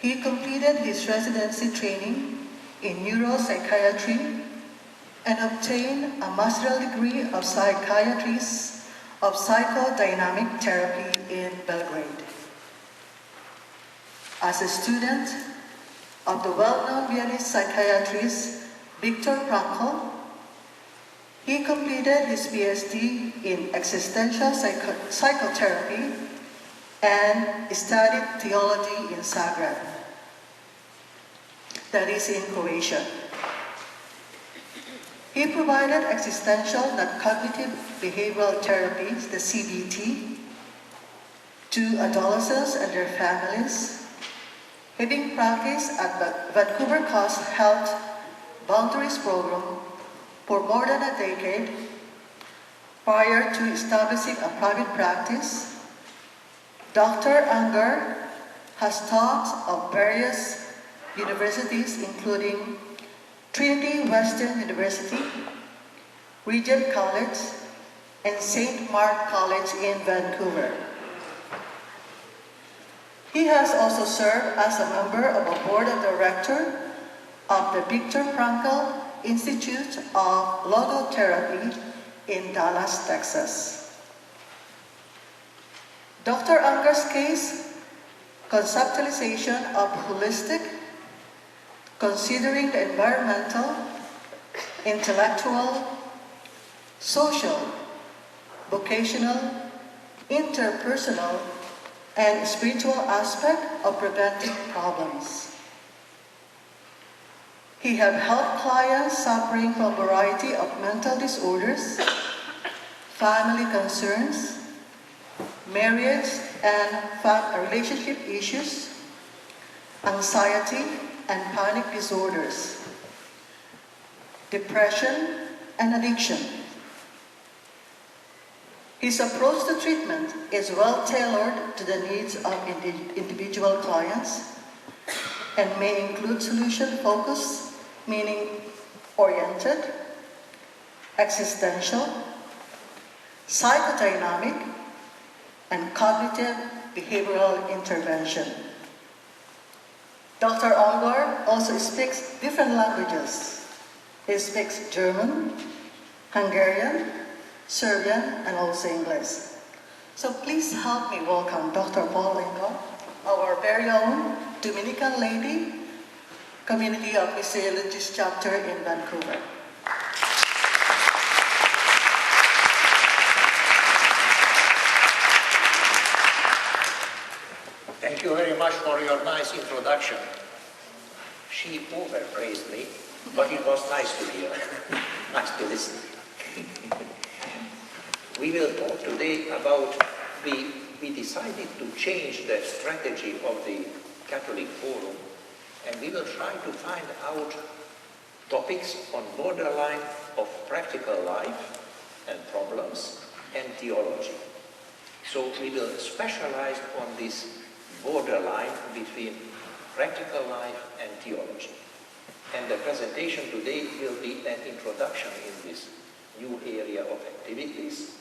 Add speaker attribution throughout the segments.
Speaker 1: He completed his residency training in neuropsychiatry and obtained a master's degree of psychiatry of psychodynamic therapy in Belgrade. As a student of the well-known Viennese psychiatrist Viktor Frankl, he completed his PhD in existential psychotherapy and studied theology in Zagreb, that is in Croatia. He provided existential non-cognitive behavioral therapies, the CBT, to adolescents and their families, having practiced at the Vancouver Coast Health Boundaries Program for more than a decade. Prior to establishing a private practice, Dr. Ungar has taught at various universities, including Trinity Western University, Regent College, and St. Mark College in Vancouver. He has also served as a member of a board of directors of the Viktor Frankl Institute of Logotherapy in Dallas, Texas. Dr. Ungar's case, conceptualization of holistic, considering the environmental, intellectual, social, vocational, interpersonal, and spiritual aspect of preventing problems. He has helped clients suffering from a variety of mental disorders, family concerns, marriage and relationship issues, anxiety and panic disorders, depression and addiction. His approach to treatment is well tailored to the needs of individual clients and may include solution-focused, meaning-oriented, existential, psychodynamic, and cognitive behavioral intervention. Dr. Ungar also speaks different languages. He speaks German, Hungarian, Serbian, and also English. So please help me welcome Dr. Paul Ungar, our very own Dominican Lady Community of Missiologists chapter in Vancouver.
Speaker 2: Thank you very much for your nice introduction. She overpraised me, but it was nice to hear, nice to listen. We will talk today about, we decided to change the strategy of the Catholic Forum, and we will try to find out topics on borderline of practical life and problems and theology. So we will specialize on this borderline between practical life and theology. And the presentation today will be an introduction in this new area of activities.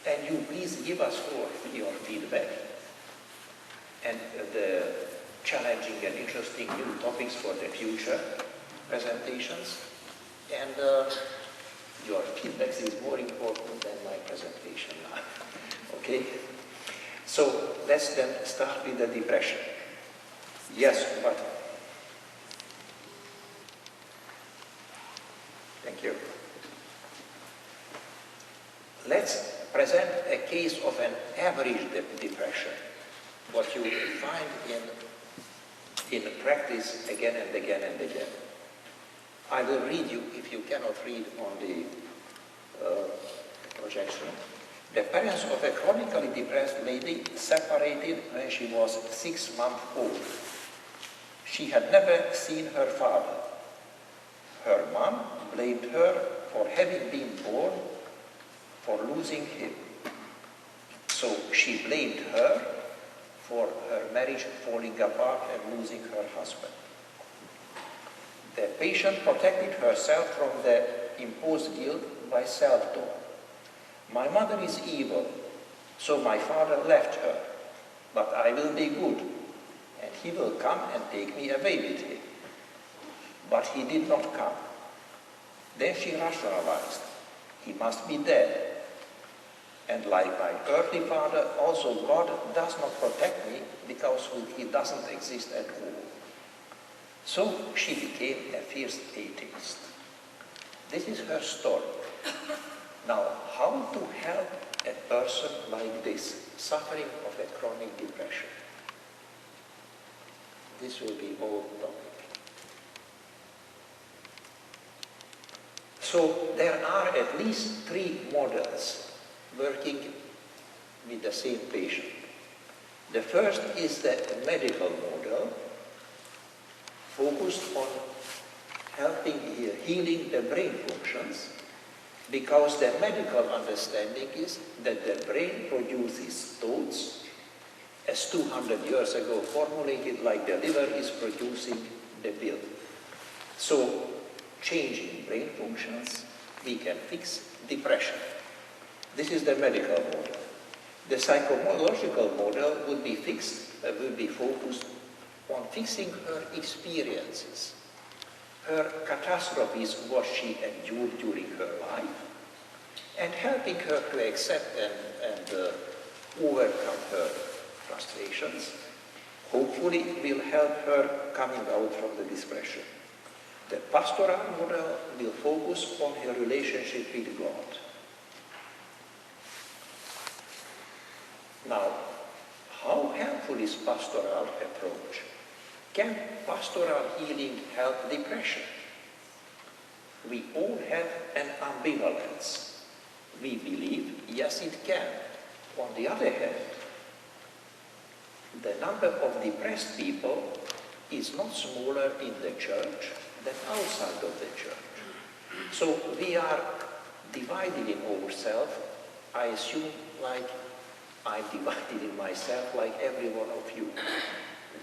Speaker 2: And you please give us all your feedback and the challenging and interesting new topics for the future presentations. And your feedback is more important than my presentation now. Okay? So let's then start with the depression. Yes, but thank you. Let's present a case of an average depression, what you find in practice again and again and again. I will read you, if you cannot read on the projection. The parents of a chronically depressed lady separated when she was 6 months old. She had never seen her father. Her mom blamed her for having been born for losing him. So she blamed her for her marriage falling apart and losing her husband. The patient protected herself from the imposed guilt by self-talk. My mother is evil, so my father left her, but I will be good, and he will come and take me away with him. But he did not come. Then she rationalized, he must be dead. And like my earthly father, also God does not protect me because he doesn't exist at all. So she became a fierce atheist. This is her story. Now, how to help a person like this, suffering of a chronic depression? This will be our topic. So there are at least 3 models working with the same patient. The first is the medical model, focused on helping healing the brain functions, because the medical understanding is that the brain produces thoughts, as 200 years ago formulated, like the liver is producing the pill. So, changing brain functions, we can fix depression. This is the medical model. The psychological model would be focused on fixing her experiences, her catastrophes, what she endured during her life, and helping her to accept and overcome her frustrations. Hopefully will help her coming out from the depression. The pastoral model will focus on her relationship with God. Now, how helpful is pastoral approach? Can pastoral healing help depression? We all have an ambivalence. We believe, yes, it can. On the other hand, the number of depressed people is not smaller in the church than outside of the church. So we are divided in ourselves, I assume, like I'm divided in myself, like every one of you.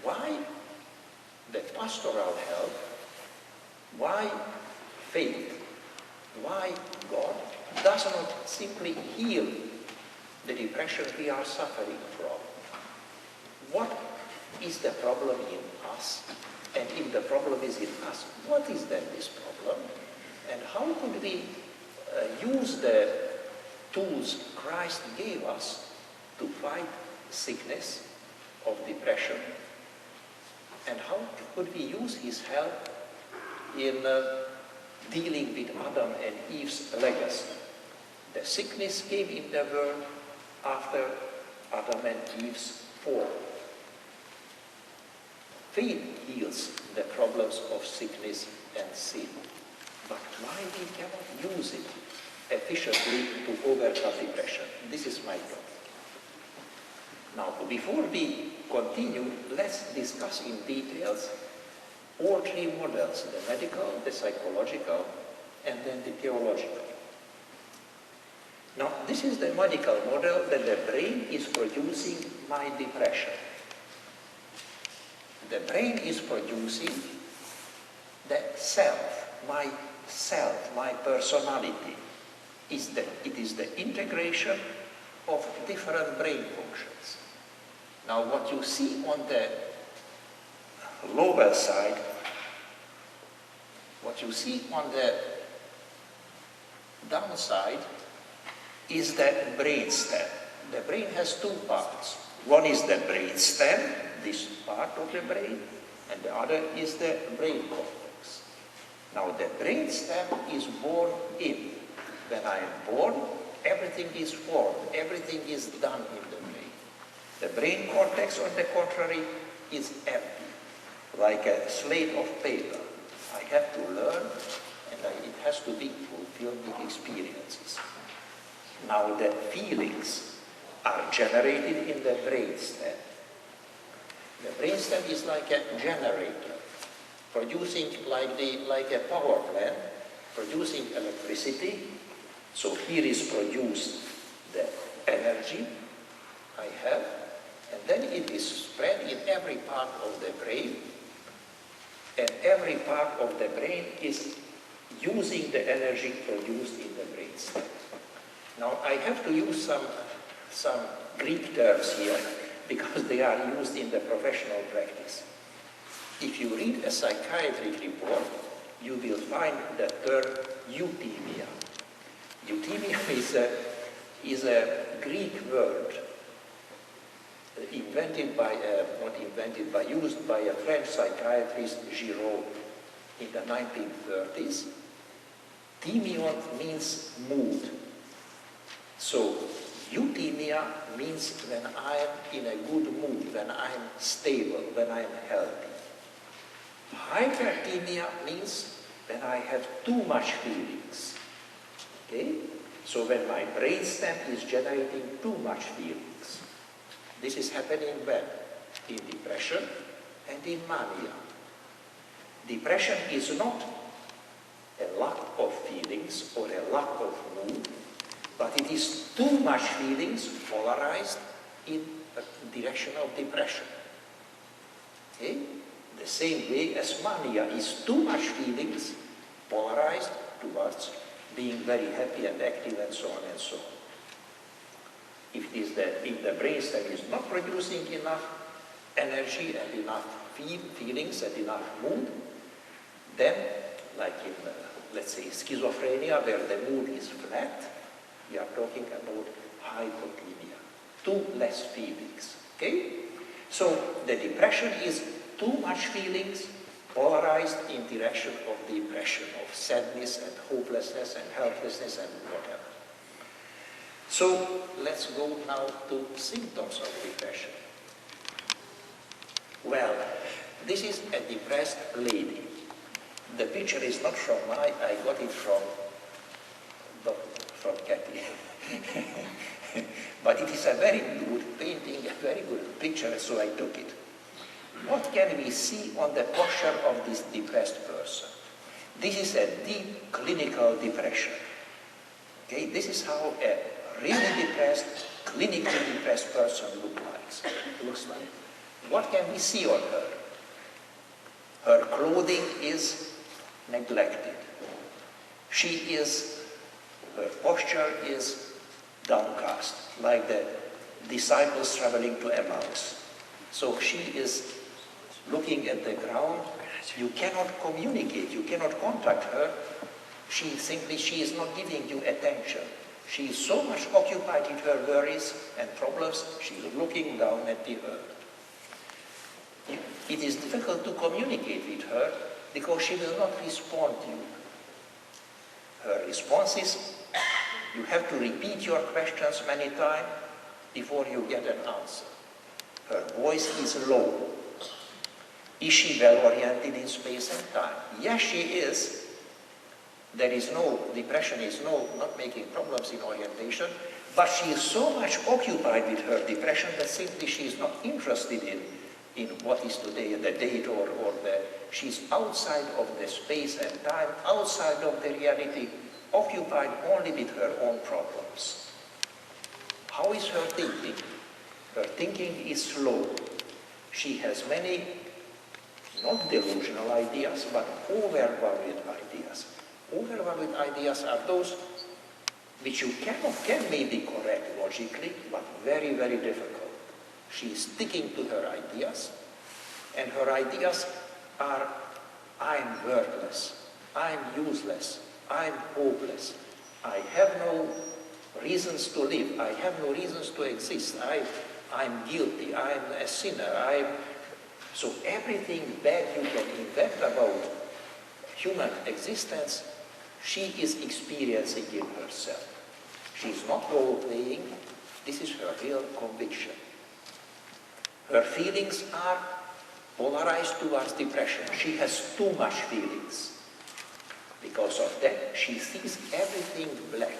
Speaker 2: Why the pastoral help? Why faith? Why God does not simply heal the depression we are suffering from? What is the problem in us? And if the problem is in us, what is then this problem? And how could we use the tools Christ gave us to fight sickness of depression? And how could we use his help in dealing with Adam and Eve's legacy? The sickness came in the world after Adam and Eve's fall. Faith heals the problems of sickness and sin. But why we cannot use it efficiently to overcome depression? This is my thought. Now, before we continue, let's discuss in details all 3 models, the medical, the psychological, and then the theological. Now, this is the medical model that the brain is producing my depression. The brain is producing the self, my personality. It is the integration of different brain functions. Now, what you see on the lower side, what you see on the downside is the brainstem. The brain has 2 parts. One is the brainstem, this part of the brain, and the other is the brain cortex. Now, the brainstem is born in. When I am born, everything is formed, everything is done in the brain. The brain cortex, on the contrary, is empty, like a slate of paper. I have to learn, and it has to be fulfilled with experiences. Now, the feelings are generated in the brainstem. The brainstem is like a generator, producing like a power plant, producing electricity. So here is produced the energy I have, and then it is spread in every part of the brain, and every part of the brain is using the energy produced in the brainstem. Now, I have to use some Greek terms here, because they are used in the professional practice. if you read a psychiatric report, you will find the term euthymia. Euthymia is a Greek word used by a French psychiatrist, Giraud, in the 1930s. Thymion means mood. So euthymia means when I am in a good mood, when I am stable, when I am healthy. Hyperthymia means when I have too much feelings. Okay? So when my brainstem is generating too much feelings. This is happening when? In depression and in mania. Depression is not a lack of feelings or a lack of mood, but it is too much feelings polarized in the direction of depression. Okay? The same way as mania is too much feelings polarized towards being very happy and active and so on and so on. If the brainstem is not producing enough energy and enough feelings and enough mood, then, like in, let's say, schizophrenia, where the mood is flat, we are talking about hypothymia, too less feelings. Okay? So the depression is too much feelings polarized in direction of depression, of sadness and hopelessness and helplessness and whatever. So let's go now to symptoms of depression. Well, this is a depressed lady. The picture is not from I got it from Kathy. But it is a very good painting, a very good picture, so I took it. What can we see on the posture of this depressed person? This is a deep clinical depression. Okay, this is how a really depressed, clinically depressed person looks like. What can we see on her? Her clothing is neglected. Her posture is downcast, like the disciples traveling to Emmaus. So she is looking at the ground. You cannot communicate, you cannot contact her. She is not giving you attention. She is so much occupied with her worries and problems, she is looking down at the earth. It is difficult to communicate with her because she will not respond to you. Her response is, you have to repeat your questions many times before you get an answer. Her voice is low. Is she well-oriented in space and time? Yes, she is. Depression is not making problems in orientation, but she is so much occupied with her depression that simply she is not interested in what is today, the date she's outside of the space and time, outside of the reality, occupied only with her own problems. How is her thinking? Her thinking is slow. She has many, not delusional ideas, but overvalued ideas. Overvalued ideas are those which you can maybe correct logically, but very, very difficult. She is sticking to her ideas, and her ideas are, I'm worthless, I'm useless, I'm hopeless, I have no reasons to live, I have no reasons to exist, I'm guilty, I'm a sinner, So everything bad you can invent about human existence, she is experiencing in herself. She's not role-playing, this is her real conviction. Her feelings are polarized towards depression. She has too much feelings. Because of that, she sees everything black.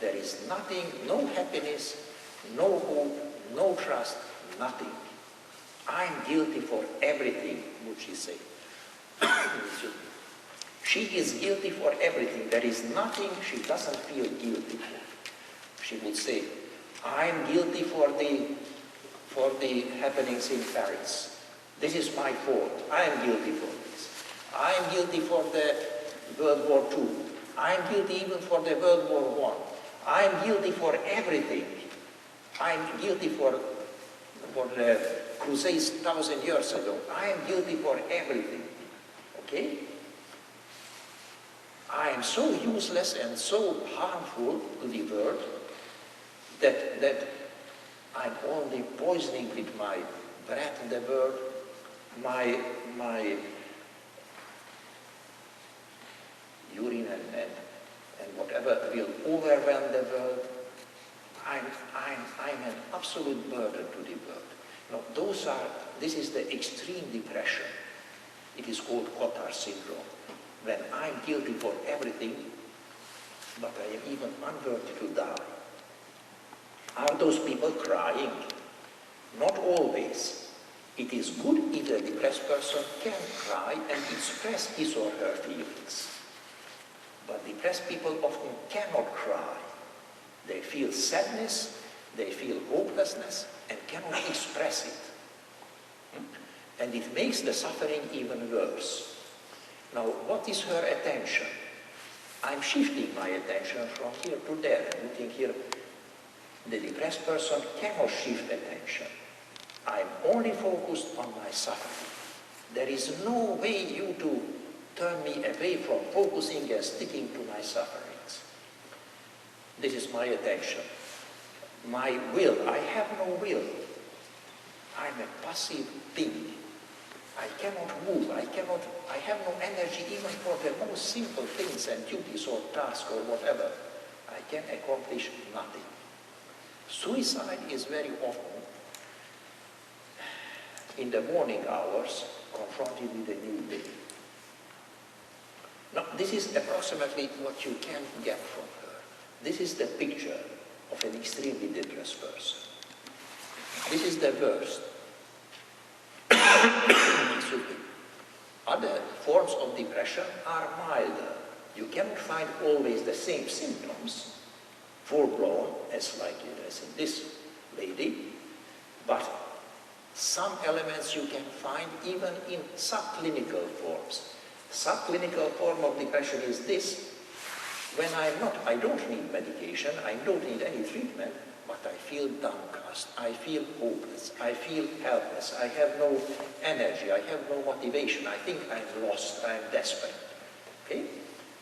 Speaker 2: There is nothing, no happiness, no hope, no trust, nothing. I'm guilty for everything, would she say. She is guilty for everything. There is nothing she doesn't feel guilty for. She would say, I'm guilty for the happenings in Paris. This is my fault. I am guilty for this. I am guilty for the World War II. I am guilty even for the World War I. I am guilty for everything. I am guilty for the crusades 1,000 years ago. I am guilty for everything. Okay? I am so useless and so harmful to the world that I'm only poisoning with my breath the world, my urine and whatever will overwhelm the world. I'm an absolute burden to the world. Now, this is the extreme depression. It is called Cotard syndrome. When I'm guilty for everything, but I am even unworthy to die. Are those people crying? Not always. It is good if a depressed person can cry and express his or her feelings. But depressed people often cannot cry. They feel sadness, they feel hopelessness, and cannot express it. And it makes the suffering even worse. Now, what is her attention? I'm shifting my attention from here to there. I'm looking here. The depressed person cannot shift attention. I'm only focused on my suffering. There is no way you to turn me away from focusing and sticking to my sufferings. This is my attention. My will, I have no will. I'm a passive thing. I cannot move, I have no energy even for the most simple things and duties or tasks or whatever. I can accomplish nothing. Suicide is very often, in the morning hours, confronted with a new day. Now, this is approximately what you can get from her. This is the picture of an extremely depressed person. This is the worst. Other forms of depression are milder. You cannot find always the same symptoms, full-blown, as likely as in this lady, but some elements you can find even in subclinical forms. Subclinical form of depression is this: when I don't need medication, I don't need any treatment, but I feel downcast, I feel hopeless, I feel helpless, I have no energy, I have no motivation, I think I'm lost, I'm desperate. Okay?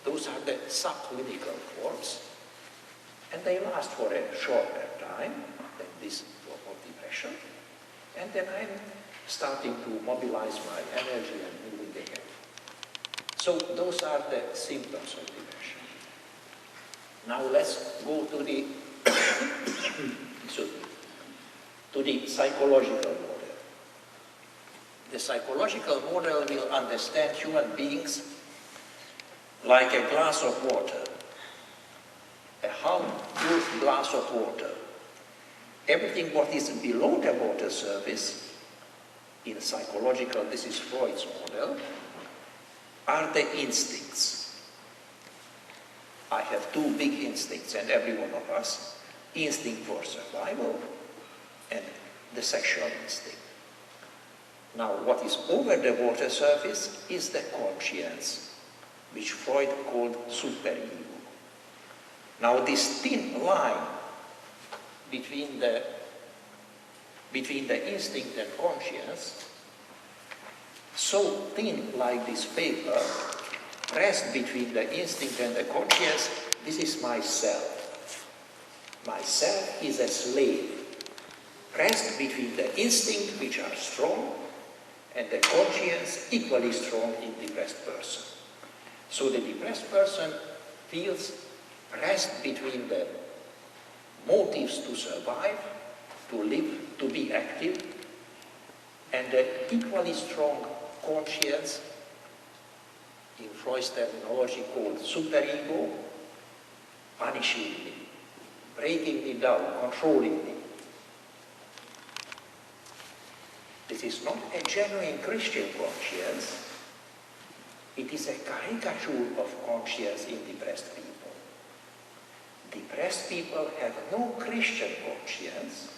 Speaker 2: Those are the subclinical forms, and they last for a shorter time than this form of depression, and then I'm starting to mobilize my energy and moving ahead. So those are the symptoms of depression. Now let's go to the to the psychological model. The psychological model will understand human beings like a glass of water, a half-full glass of water. Everything what is below the water surface, in psychological, this is Freud's model, are the instincts. I have two big instincts, and every one of us: instinct for survival and the sexual instinct. Now, what is over the water surface is the conscience, which Freud called superego. Now, this thin line between the instinct and conscience, so thin like this paper, pressed between the instinct and the conscience, this is myself. Myself is a slave, pressed between the instinct, which are strong, and the conscience, equally strong in depressed person. So the depressed person feels pressed between the motives to survive, to live, to be active, and the equally strong conscience, in Freud's terminology called superego, punishing me, breaking me down, controlling me. This is not a genuine Christian conscience. It is a caricature of conscience in depressed people. Depressed people have no Christian conscience.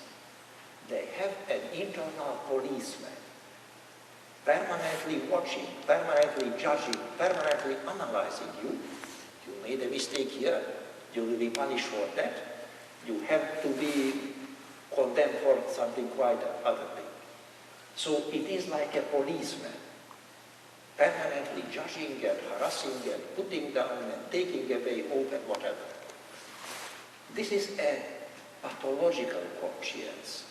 Speaker 2: They have an internal policeman, permanently watching, permanently judging, permanently analyzing you. You made a mistake here, you will be punished for that. You have to be condemned for something quite other thing. So it is like a policeman, permanently judging and harassing and putting down and taking away hope and whatever. This is a pathological conscience,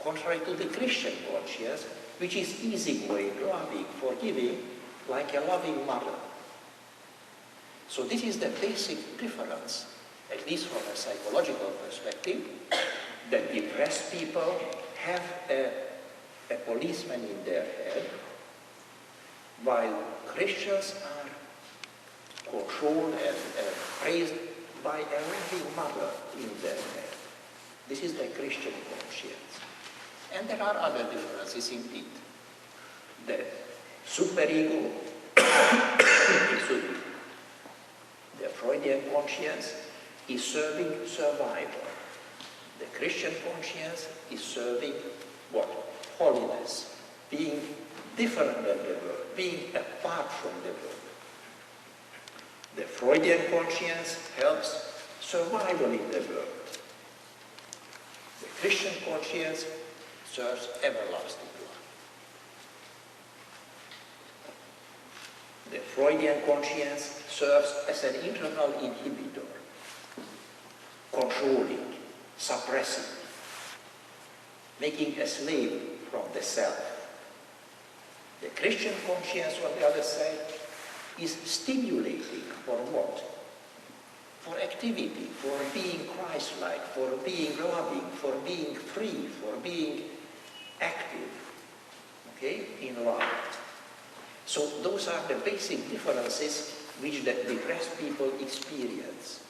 Speaker 2: contrary to the Christian conscience, which is easygoing, loving, forgiving, like a loving mother. So this is the basic difference, at least from a psychological perspective, that depressed people have a policeman in their head, while Christians are controlled and praised by a loving mother in their head. This is the Christian conscience. And there are other differences indeed. The superego, the Freudian conscience, is serving survival. The Christian conscience is serving what? Holiness, being different than the world, being apart from the world. The Freudian conscience helps survival in the world. The Christian conscience serves everlasting life. The Freudian conscience serves as an internal inhibitor, controlling, suppressing, making a slave from the self. The Christian conscience, on the other side, is stimulating for what? For activity, for being Christ-like, for being loving, for being free, for being active, okay, in love. So those are the basic differences which the depressed people experience.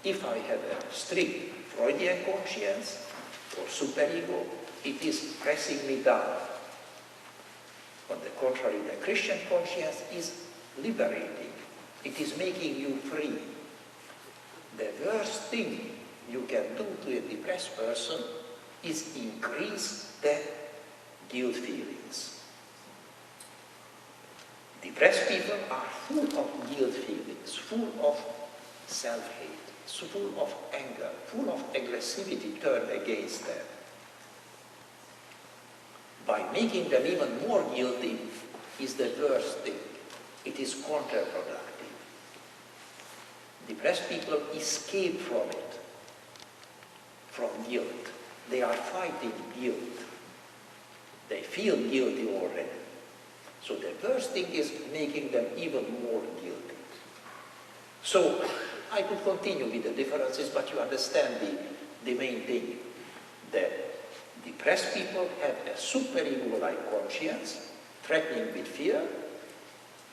Speaker 2: If I have a strict Freudian conscience or superego, it is pressing me down. On the contrary, the Christian conscience is liberating. It is making you free. The worst thing you can do to a depressed person is increase the guilt feelings. Depressed people are full of guilt feelings, full of self-hate, full of anger, full of aggressivity turned against them. By making them even more guilty is the worst thing. It is counterproductive. Depressed people escape from it, from guilt. They are fighting guilt. They feel guilty already. So the worst thing is making them even more guilty. So I could continue with the differences, but you understand the main thing. The depressed people have a superego-like conscience, threatening with fear,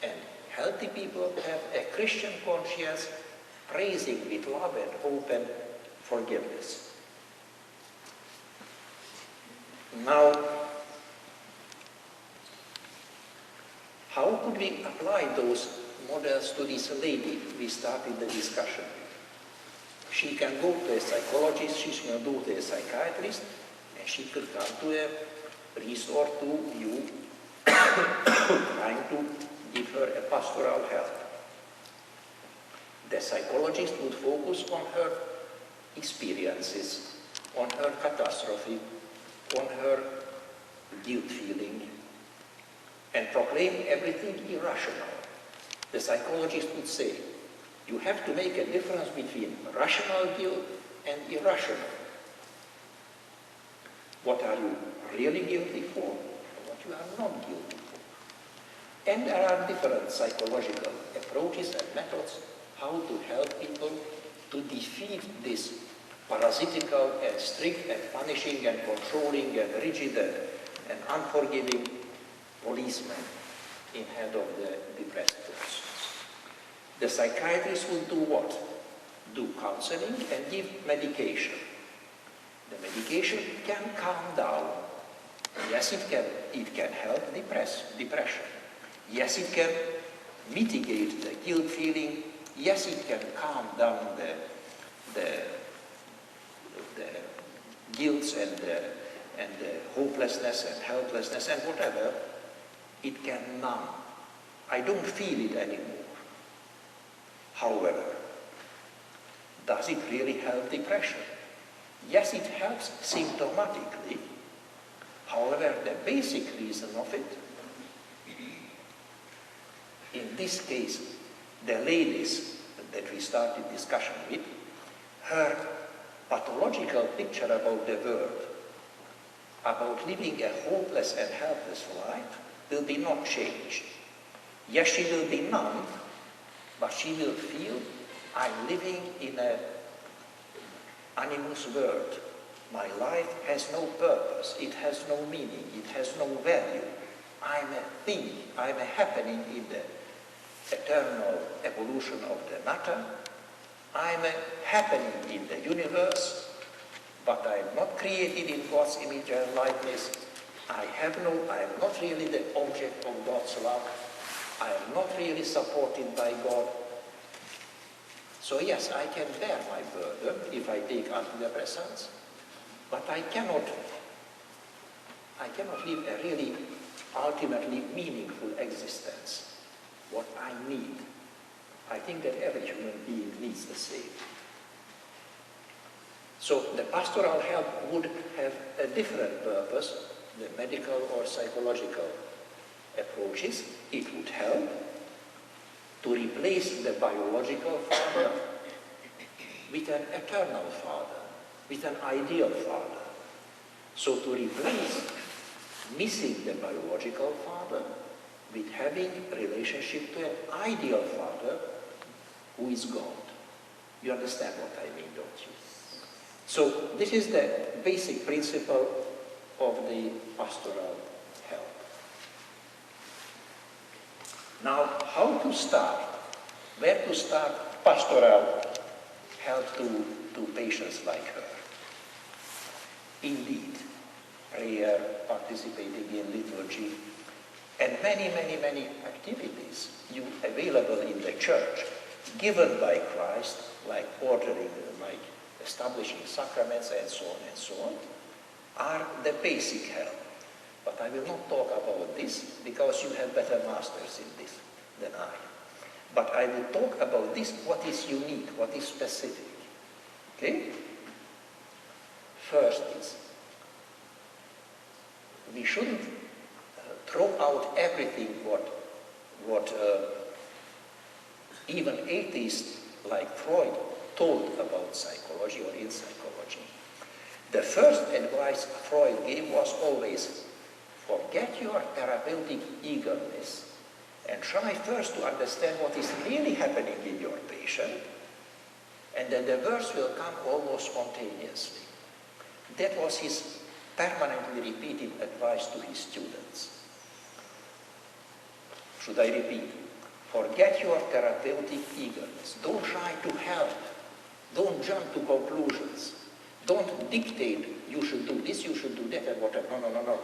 Speaker 2: and healthy people have a Christian conscience, praising with love and hope and forgiveness. Now, how could we apply those models to this lady we started the discussion with? She can go to a psychologist, she can go to a psychiatrist, and she could come to a priest or to you trying to give her a pastoral help. The psychologist would focus on her experiences, on her catastrophe, on her guilt feeling, and proclaim everything irrational. The psychologist would say, you have to make a difference between rational guilt and irrational. What are you really guilty for, and what you are not guilty for? And there are different psychological approaches and methods how to help people to defeat this parasitical and strict and punishing and controlling and rigid and unforgiving policeman in head of the depressed persons. The psychiatrist will do what? Do counseling and give medication. The medication can calm down. Yes, it can help depression. Yes, it can mitigate the guilt feeling. Yes, it can calm down the guilt and the hopelessness and helplessness and whatever. It can numb. I don't feel it anymore. However, does it really help depression? Yes, it helps symptomatically. However, the basic reason of it, in this case, the ladies that we started discussion with, her pathological picture about the world, about living a hopeless and helpless life, will be not changed. Yes, she will be numb, but she will feel, I'm living in an animus world. My life has no purpose, it has no meaning, it has no value. I'm a thing, I'm a happening in the eternal evolution of the matter. I'm a happening in the universe, but I'm not created in God's image and likeness. I am not really the object of God's love. I am not really supported by God. So yes, I can bear my burden if I take antidepressants, but I cannot live a really ultimately meaningful existence. What I need, I think that every human being needs the same. So the pastoral help would have a different purpose, the medical or psychological approaches. It would help to replace the biological father with an eternal father, with an ideal father. So to replace missing the biological father with having a relationship to an ideal father who is God. You understand what I mean, don't you? So this is the basic principle of the pastoral help. Now, how to start? Where to start pastoral help to patients like her? Indeed, prayer, participating in liturgy, and many activities available in the church, given by Christ, like ordering, like establishing sacraments and so on, are the basic help. But I will not talk about this because you have better masters in this than I. But I will talk about this, what is unique, what is specific. Okay? First is, we shouldn't throw out everything what even atheists like Freud told about psychology or in psychology. The first advice Freud gave was always, forget your therapeutic eagerness and try first to understand what is really happening in your patient, and then the words will come almost spontaneously. That was his permanently repeated advice to his students. Should I repeat? Forget your therapeutic eagerness. Don't try to help. Don't jump to conclusions. Don't dictate, you should do this, you should do that, and whatever. No.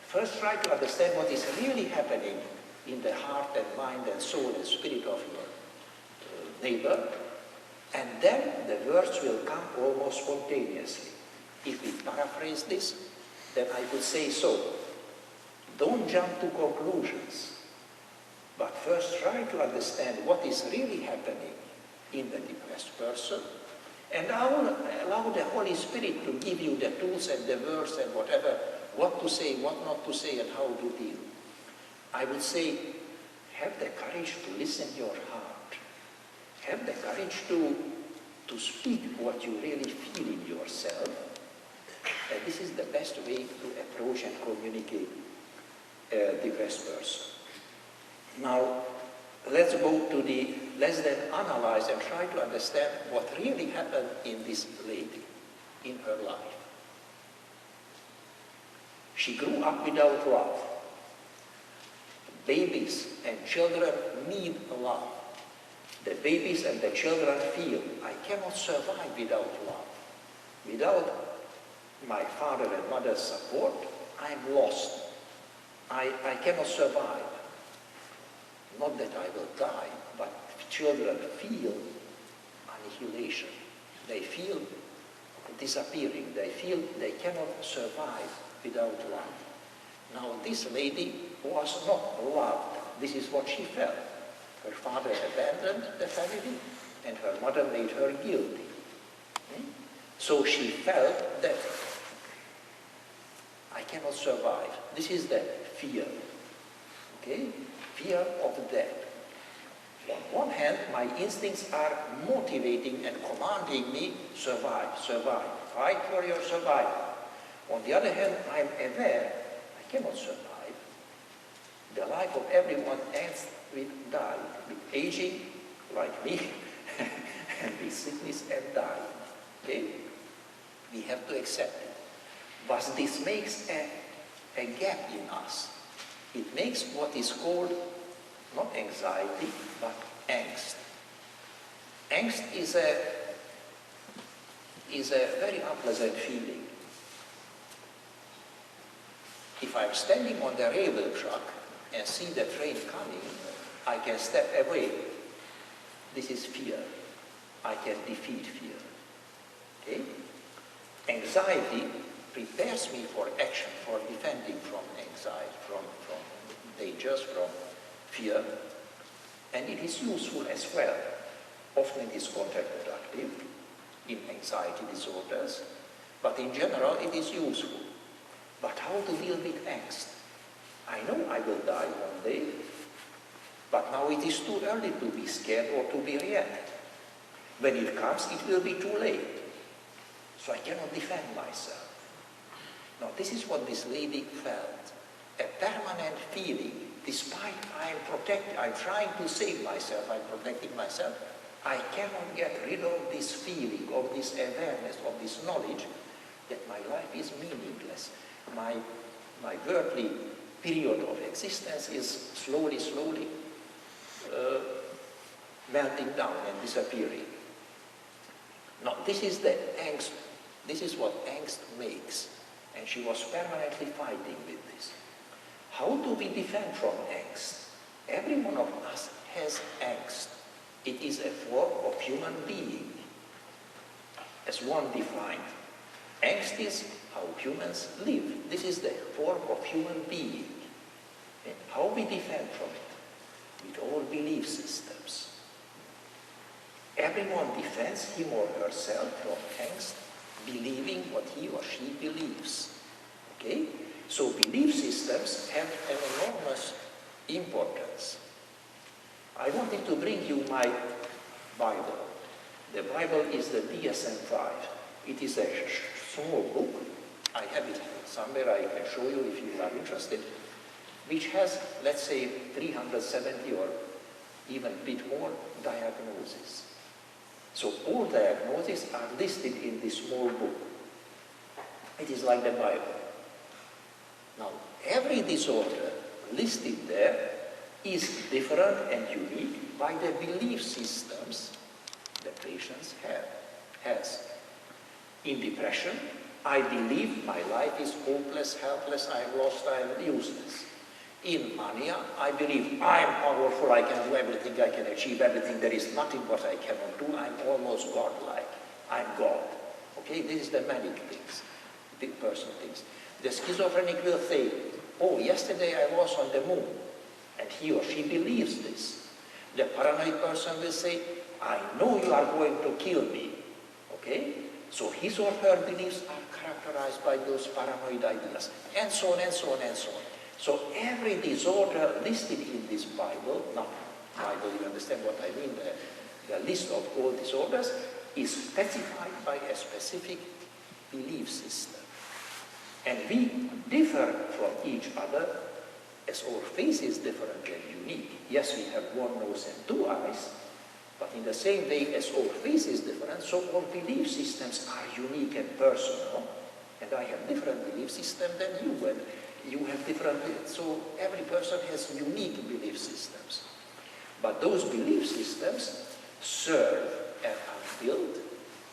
Speaker 2: First try to understand what is really happening in the heart and mind and soul and spirit of your neighbor, and then the words will come almost spontaneously. If we paraphrase this, then I could say so. Don't jump to conclusions, but first try to understand what is really happening in the depressed person, and allow the Holy Spirit to give you the tools and the words and whatever, what to say, what not to say, and how to deal. I would say, have the courage to listen your heart. Have the courage to speak what you really feel in yourself. And this is the best way to approach and communicate a depressed person. Now, let's then analyze and try to understand what really happened in this lady, in her life. She grew up without love. Babies and children need love. The babies and the children feel, I cannot survive without love. Without my father and mother's support, I'm lost. I cannot survive. Not that I will die, but children feel annihilation. They feel disappearing. They feel they cannot survive without love. Now this lady was not loved. This is what she felt. Her father abandoned the family and her mother made her guilty. So she felt that I cannot survive. This is the fear. Okay? Fear of death. On one hand, my instincts are motivating and commanding me, survive, survive, fight for your survival. On the other hand, I'm aware I cannot survive. The life of everyone ends with dying, with aging, like me, and with sickness and dying. Okay? We have to accept it. But this makes a gap in us. It makes what is called not anxiety, but angst. Angst is a very unpleasant feeling. If I'm standing on the railway track and see the train coming, I can step away. This is fear. I can defeat fear. Okay? Anxiety prepares me for action, for defending from anxiety, from dangers, from fear, and it is useful as well. Often it is counterproductive in anxiety disorders, but in general it is useful. But how to deal with angst? I know I will die one day, but now it is too early to be scared or to be react. When it comes, it will be too late. So I cannot defend myself. Now this is what this lady felt. A permanent feeling, despite I'm trying to save myself, I'm protecting myself, I cannot get rid of this feeling, of this awareness, of this knowledge that my life is meaningless. My worldly period of existence is slowly melting down and disappearing. Now this is the angst, this is what angst makes, and she was permanently fighting with this. How do we defend from angst? Every one of us has angst. It is a form of human being, as one defined. Angst is how humans live. This is the form of human being. And how we defend from it? With all belief systems. Everyone defends him or herself from angst, believing what he or she believes. Okay? So belief systems have an enormous importance. I wanted to bring you my Bible. The Bible is the DSM-5. It is a small book. I have it somewhere, I can show you if you are interested, which has, let's say, 370 or even a bit more diagnoses. So all diagnoses are listed in this small book. It is like the Bible. Now, every disorder listed there is different and unique by the belief systems the patients has. In depression, I believe my life is hopeless, helpless, I am lost, I am useless. In mania, I believe I am powerful, I can do everything, I can achieve everything, there is nothing what I cannot do, I am almost godlike, I am God. Okay, this is the manic things, the person thinks. The schizophrenic will say, oh, yesterday I was on the moon, and he or she believes this. The paranoid person will say, I know you are going to kill me. Okay? So his or her beliefs are characterized by those paranoid ideas, and so on, and so on, and so on. So every disorder listed in this Bible, now, Bible, you understand what I mean, the list of all disorders is specified by a specific belief system. And we differ from each other as our face is different and unique. Yes, we have one nose and two eyes, but in the same way as our face is different, so our belief systems are unique and personal. And I have different belief system than you, and you have different, so every person has unique belief systems. But those belief systems serve and are built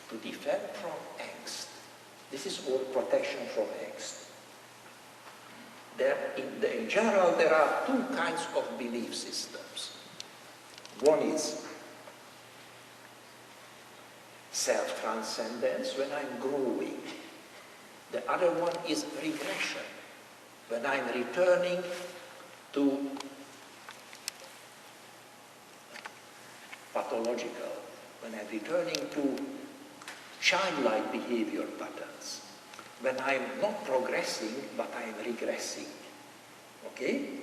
Speaker 2: to defend from angst. This is all protection from angst. In general, there are two kinds of belief systems. One is self-transcendence, when I'm growing. The other one is regression, when I'm returning to pathological, when I'm returning to childlike behavior patterns. when I'm not progressing, but I'm regressing. Okay?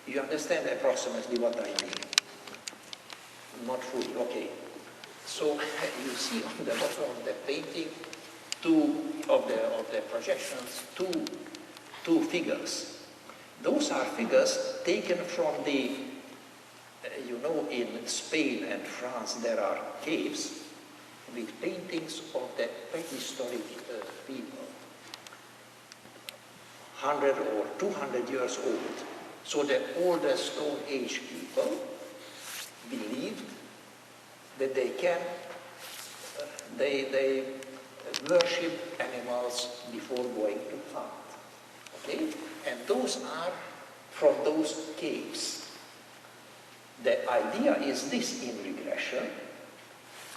Speaker 2: You understand approximately what I mean? Not fully, okay. So you see on the bottom of the painting, of the projections, two figures. Those are figures taken from the, in Spain and France there are caves with paintings of the prehistoric people, 100 or 200 years old. So the older Stone Age people believed that they worship animals before going to hunt. Okay? And those are from those caves. The idea is this in regression,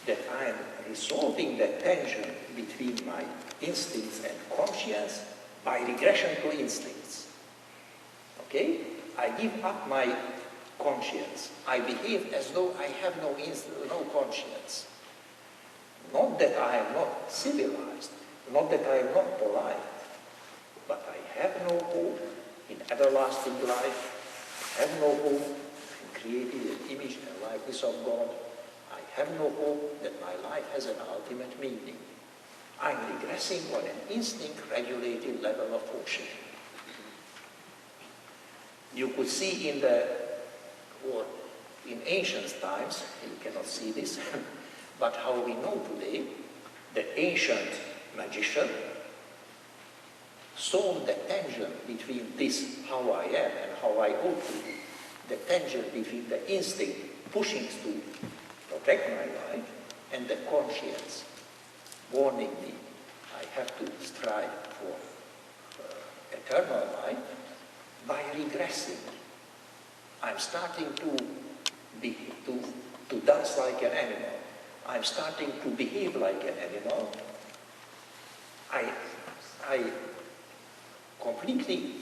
Speaker 2: that I am resolving the tension between my instincts and conscience by regression to instincts. Okay? I give up my conscience. I behave as though I have no conscience. Not that I am not civilized, not that I am not polite, but I have no hope in everlasting life. I have no hope in creating an image and likeness of God. I have no hope that my life has an ultimate meaning. I'm regressing on an instinct-regulated level of function. You could see in ancient times, you cannot see this, but how we know today, the ancient magician saw the tension between this, how I am and how I ought to be, the tension between the instinct pushing to protect my life and the conscience warning me I have to strive for eternal life. By regressing, I'm starting to dance like an animal. I'm starting to behave like an animal. I completely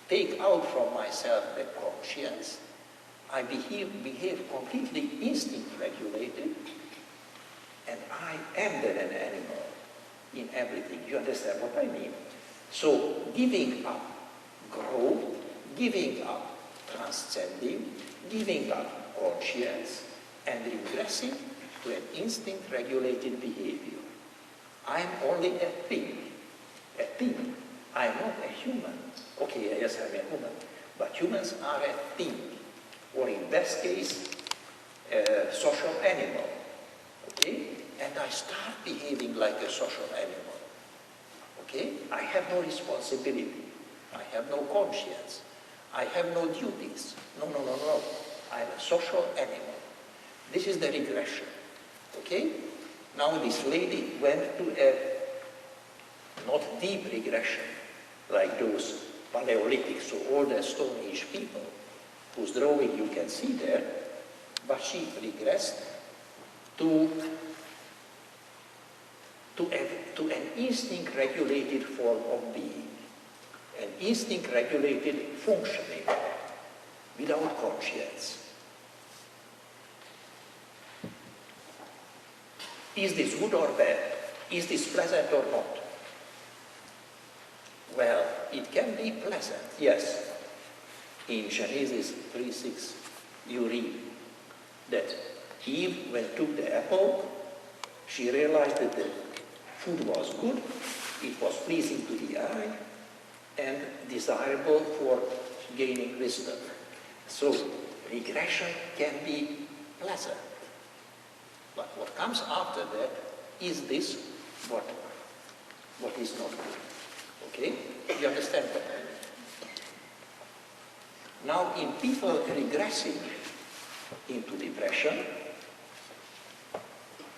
Speaker 2: take out from myself the conscience. I behave completely instinct-regulated, and I am then an animal in everything. You understand what I mean? So giving up growth, giving up transcending, giving up conscience, and regressing to an instinct-regulated behavior. I am only a thing. A thing. I am not a human. Okay, yes, I'm a human. But humans are a thing. Or in best case, a social animal. Okay? And I start behaving like a social animal. Okay? I have no responsibility. I have no conscience. I have no duties. No. I am a social animal. This is the regression. Okay? Now this lady went to a not deep regression, like those Paleolithic, so older Stone Age people, whose drawing you can see there, but she regressed to an instinct-regulated form of being, an instinct-regulated functioning without conscience. Is this good or bad? Is this pleasant or not? Well, it can be pleasant, yes. In Genesis 3:6, you read that Eve, when took the apple, she realized that the food was good, it was pleasing to the eye, and desirable for gaining wisdom. So, regression can be pleasant. But what comes after that is this, what is not good. Okay? You understand what I mean? Now, in people regressing into depression,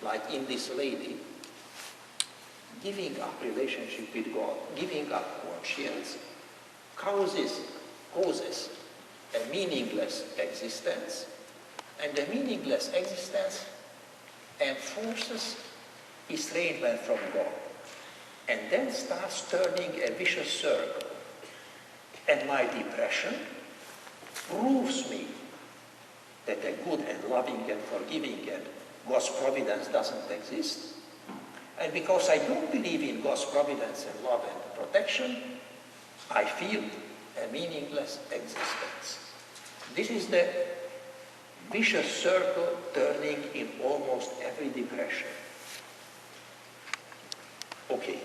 Speaker 2: like in this lady, giving up relationship with God, giving up conscience, causes a meaningless existence, and the meaningless existence enforces estrangement from God, and then starts turning a vicious circle. And my depression proves me that a good and loving and forgiving and God's providence doesn't exist. And because I don't believe in God's providence and love and protection, I feel a meaningless existence. This is the vicious circle turning in almost every depression. Okay,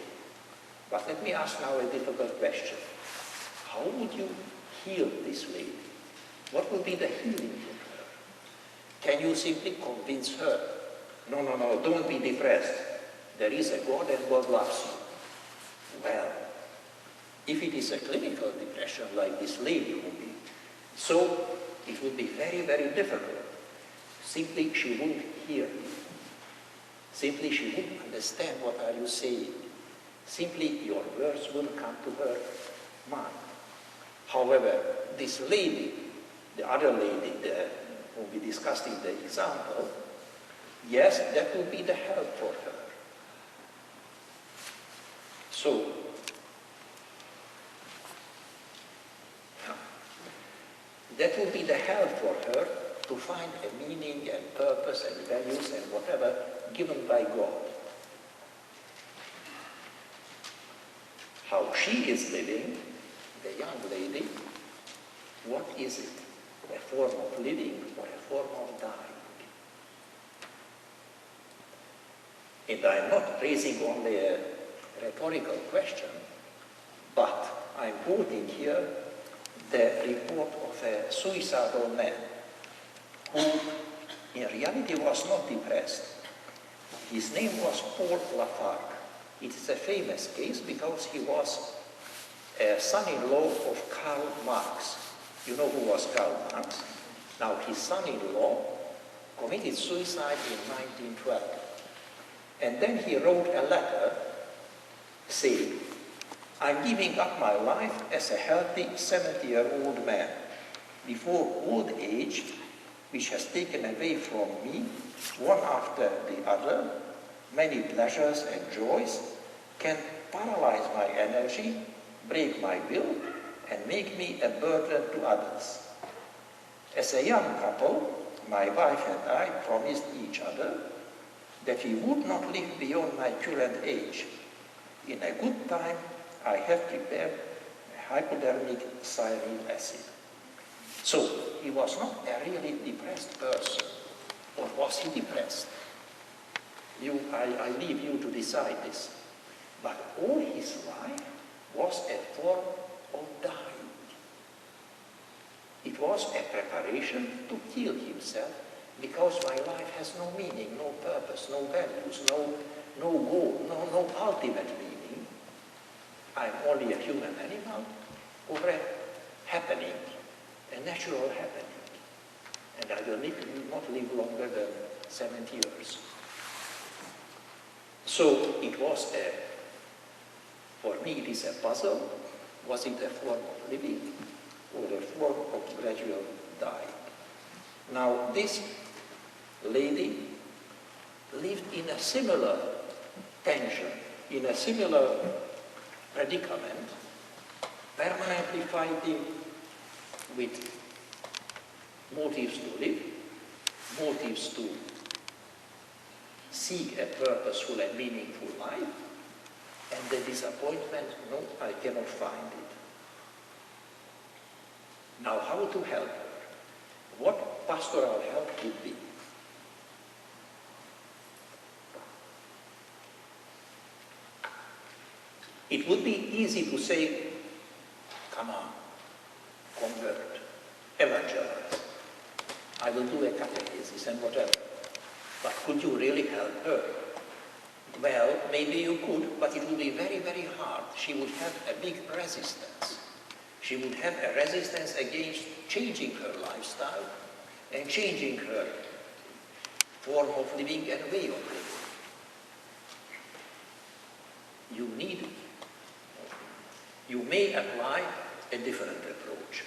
Speaker 2: but let me ask now a difficult question. How would you heal this lady? What would be the healing for her? Can you simply convince her, no, don't be depressed. There is a God and God loves you. Well, if it is a clinical depression like this lady would be, so it would be very, very difficult. Simply she won't hear you. Simply she won't understand what are you saying. Simply your words won't come to her mind. However, this lady, the other lady whom we discussed in the example, yes, that will be the help for her. So, that will be the help for her to find a meaning and purpose and values and whatever given by God. How she is living, the young lady, what is it? A form of living or a form of dying? And I'm not raising only a rhetorical question, but I'm quoting here the report of a suicidal man who in reality was not depressed. His name was Paul Lafargue. It is a famous case because he was a son-in-law of Karl Marx. You know who was Karl Marx? Now his son-in-law committed suicide in 1912. And then he wrote a letter saying, I'm giving up my life as a healthy 70-year-old man. Before old age, which has taken away from me, one after the other, many pleasures and joys, can paralyze my energy, break my will, and make me a burden to others. As a young couple, my wife and I promised each other that we would not live beyond my current age. In a good time, I have prepared a hypodermic cyanide acid. So, he was not a really depressed person. Or was he depressed? I leave you to decide this. But all his life was a form of dying. It was a preparation to kill himself because my life has no meaning, no purpose, no values, no goal, no ultimate meaning. I'm only a human animal or a happening, a natural happening. And I will not live longer than 70 years. So it was for me it is a puzzle. Was it a form of living or a form of gradual dying? Now this lady lived in a similar tension, in a similar predicament, permanently fighting with motives to live, motives to seek a purposeful and meaningful life, and the disappointment, no, I cannot find it. Now, how to help her? What pastoral help would be? It would be easy to say, come on, convert, evangelize. I will do a catechesis and whatever. But could you really help her? Well, maybe you could, but it would be very, very hard. She would have a big resistance. She would have a resistance against changing her lifestyle and changing her form of living and way of living. You may apply a different approach.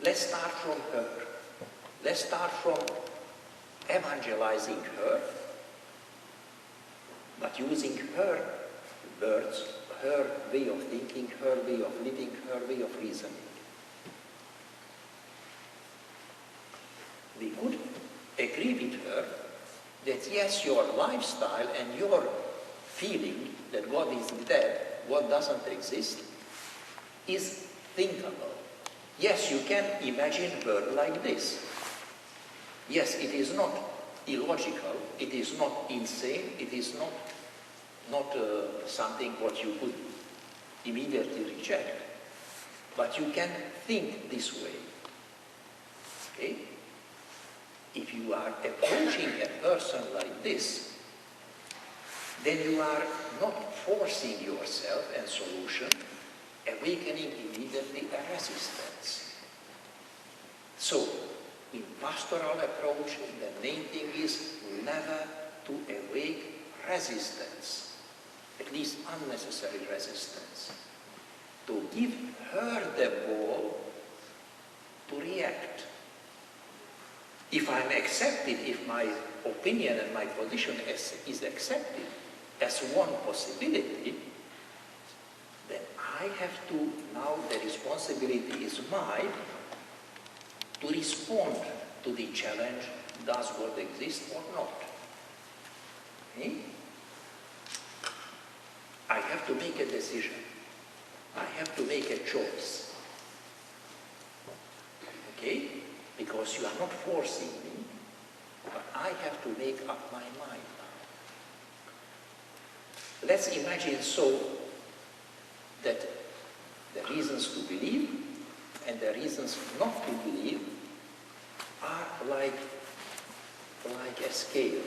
Speaker 2: Let's start from her. Let's start from evangelizing her, but using her words, her way of thinking, her way of living, her way of reasoning. we could agree with her that yes, your lifestyle and your feeling that God is dead, God doesn't exist, is thinkable. Yes, you can imagine her like this. Yes, it is not illogical, it is not insane, it is not something what you could immediately reject. But you can think this way. Okay? If you are approaching a person like this, then you are not forcing yourself and solution, awakening immediately a resistance. So, in pastoral approach, the main thing is never to awake resistance, at least unnecessary resistance, to give her the ball to react. If I'm accepted, if my opinion and my position is accepted as one possibility, then I have to, now the responsibility is mine, to respond to the challenge, does God exist or not? Okay? I have to make a decision. I have to make a choice. Okay? Because you are not forcing me, but I have to make up my mind. Let's imagine so that the reasons to believe and the reasons not to believe are like a scale.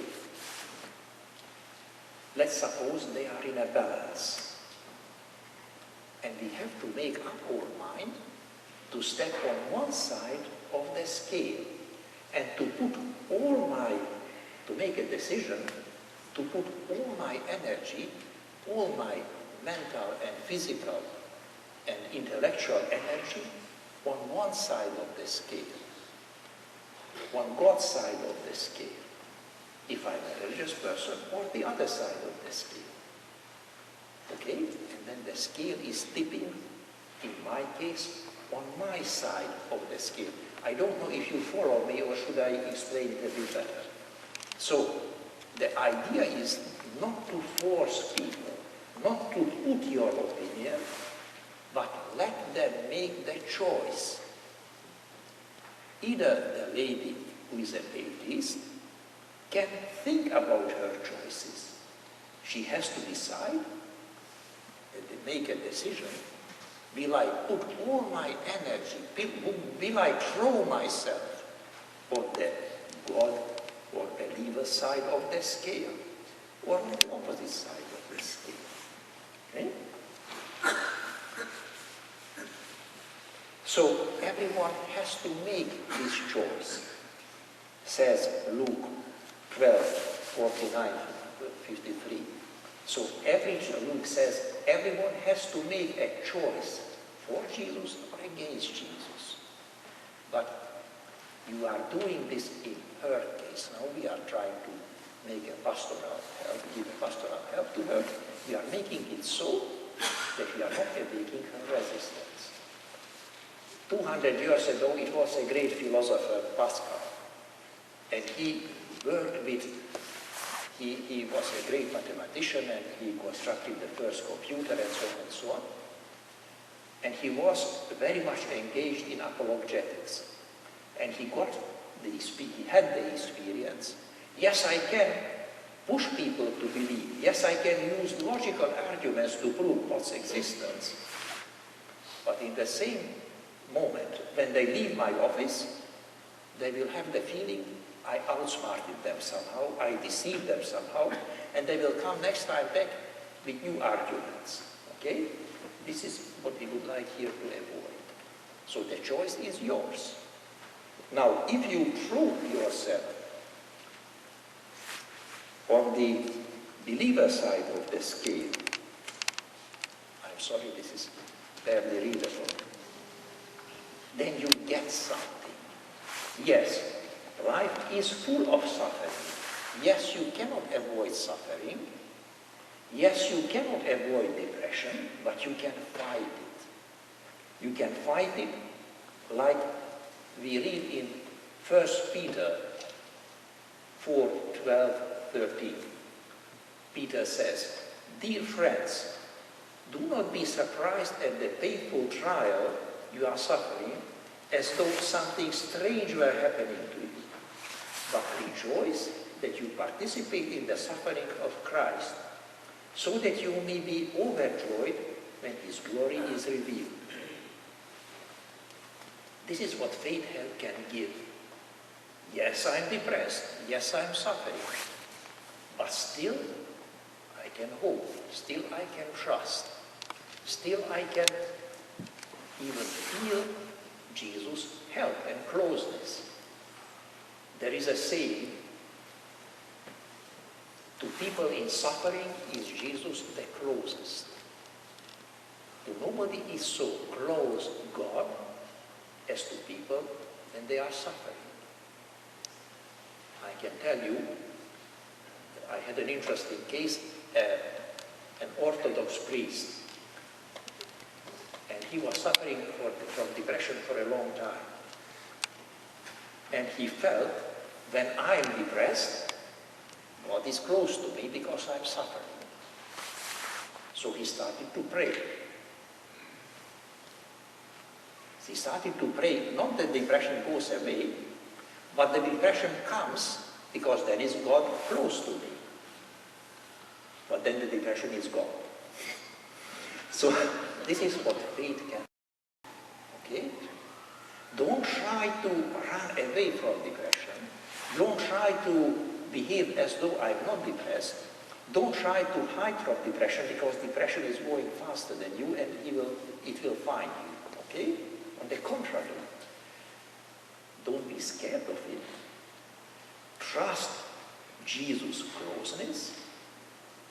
Speaker 2: Let's suppose they are in a balance. And we have to make up our mind to step on one side of the scale and to make a decision, to put all my energy, all my mental and physical and intellectual energy on one side of the scale, on God's side of the scale, if I'm a religious person, or the other side of the scale. Okay? And then the scale is tipping, in my case, on my side of the scale. I don't know if you follow me, or should I explain it a bit better? So, the idea is not to force people, not to put your opinion, but let them make the choice. Either the lady who is an atheist can think about her choices. She has to decide and make a decision. Will I put all my energy, will I throw myself on the God or believer side of the scale, or on the opposite side of the scale? Okay? So everyone has to make this choice, says Luke 12:49-53. So Luke says everyone has to make a choice for Jesus or against Jesus. But you are doing this in her case. Now we are trying to make a pastoral help, give a pastoral help to her. We are making it so that we are not awaking her resistance. 200 years ago, it was a great philosopher, Pascal, and he worked with, he was a great mathematician, and he constructed the first computer and so on and so on. And he was very much engaged in apologetics. And he had the experience. Yes, I can push people to believe. Yes, I can use logical arguments to prove God's existence. But in the same moment, when they leave my office, they will have the feeling I outsmarted them somehow, I deceived them somehow, and they will come next time back with new arguments. Okay? This is what we would like here to avoid. So the choice is yours. Now, if you prove yourself on the believer side of the scale, I'm sorry, this is barely readable, then you get something. Yes, life is full of suffering. Yes, you cannot avoid suffering. Yes, you cannot avoid depression, but you can fight it. You can fight it like we read in 1 Peter 4, 12, 13. Peter says, "Dear friends, do not be surprised at the painful trial you are suffering as though something strange were happening to you. But rejoice that you participate in the suffering of Christ, so that you may be overjoyed when his glory is revealed." This is what faith can give. Yes, I'm depressed. Yes, I'm suffering. But still, I can hope. Still, I can trust. Still, I can even feel Jesus' help and closeness. There is a saying, to people in suffering is Jesus the closest. To nobody is so close God as to people when they are suffering. I can tell you, I had an interesting case, an Orthodox priest, and he was suffering from depression for a long time. And he felt, when I'm depressed, God is close to me because I'm suffering. So he started to pray. He started to pray, not that depression goes away, but the depression comes because there is God close to me. But then the depression is gone. So this is what faith can do. Okay? Don't try to run away from depression. Don't try to behave as though I'm not depressed. Don't try to hide from depression, because depression is going faster than you and it will find you. Okay? On the contrary, don't be scared of it. Trust Jesus' closeness,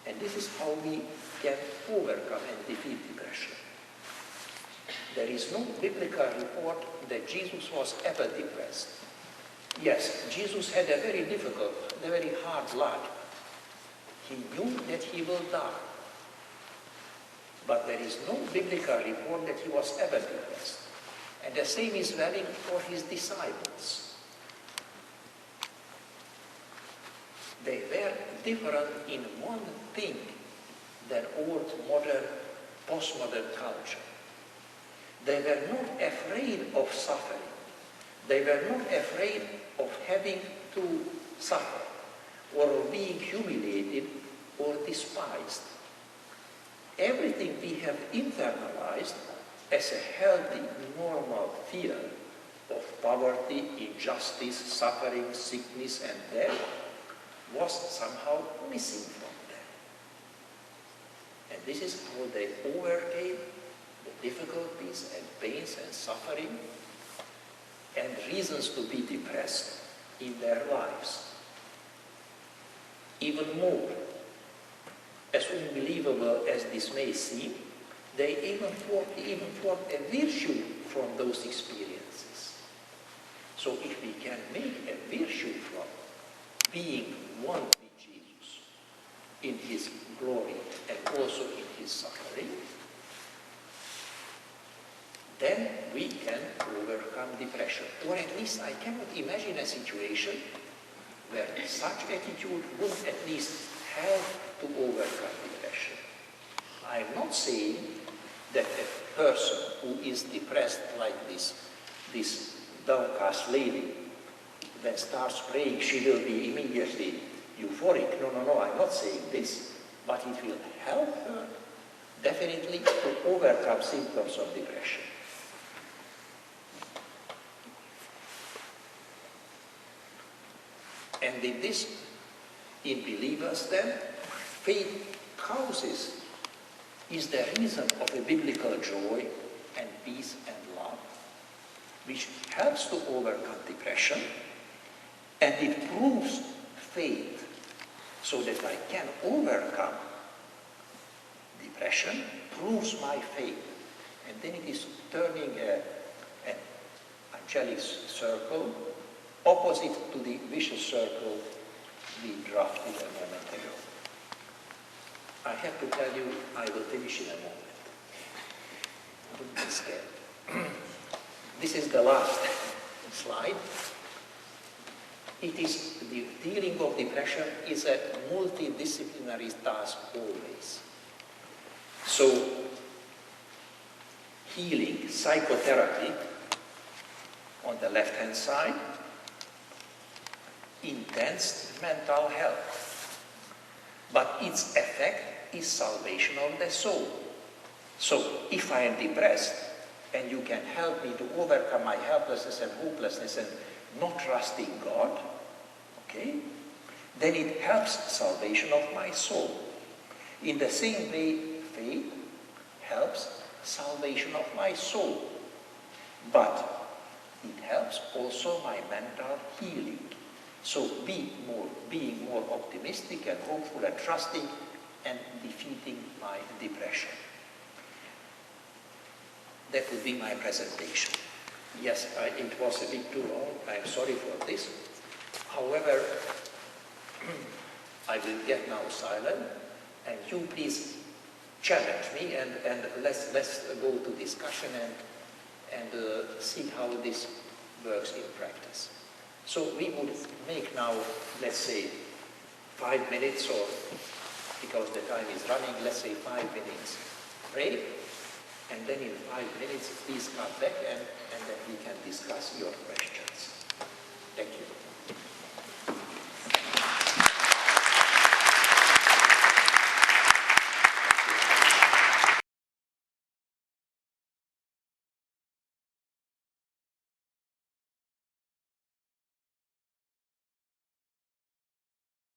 Speaker 2: and this is how we can overcome and defeat depression. There is no biblical report that Jesus was ever depressed. Yes, Jesus had a very difficult, a very hard life. He knew that he will die. But there is no biblical report that he was ever depressed. And the same is valid for his disciples. They were different in one thing than old, modern, postmodern culture. They were not afraid of suffering. They were not afraid of having to suffer, or of being humiliated or despised. Everything we have internalized as a healthy, normal fear of poverty, injustice, suffering, sickness, and death was somehow missing from them. And this is how they overcame the difficulties and pains and suffering and reasons to be depressed in their lives. Even more, as unbelievable as this may seem, they even formed a virtue from those experiences. So if we can make a virtue from being one with Jesus in his glory and also in his suffering, then we can overcome depression. Or at least I cannot imagine a situation where such attitude would at least help to overcome depression. I am not saying that a person who is depressed like this downcast lady, when starts praying, she will be immediately euphoric. No, I'm not saying this, but it will help her definitely to overcome symptoms of depression. And in this, in believers then, faith causes is the reason of a biblical joy and peace and love, which helps to overcome depression, and it proves faith so that I can overcome depression, proves my faith. And then it is turning an angelic circle opposite to the vicious circle we drafted a moment ago. I have to tell you, I will finish in a moment. Don't be scared. This is the last slide. it is the dealing of depression is a multidisciplinary task always. So, healing, psychotherapy on the left-hand side, intense mental health. But its effect is salvation of the soul. So, if I am depressed, and you can help me to overcome my helplessness and hopelessness and not trusting God, okay, then it helps salvation of my soul. In the same way, faith helps salvation of my soul. But it helps also my mental healing. So being more optimistic and hopeful and trusting and defeating my depression. That would be my presentation. Yes, it was a bit too long. I'm sorry for this. However, I will get now silent, and you please challenge me, and let's go to discussion and see how this works in practice. So we would make now, let's say, 5 minutes, or because the time is running, let's say 5 minutes break, and then in 5 minutes please come back and then we can discuss your questions. Thank you.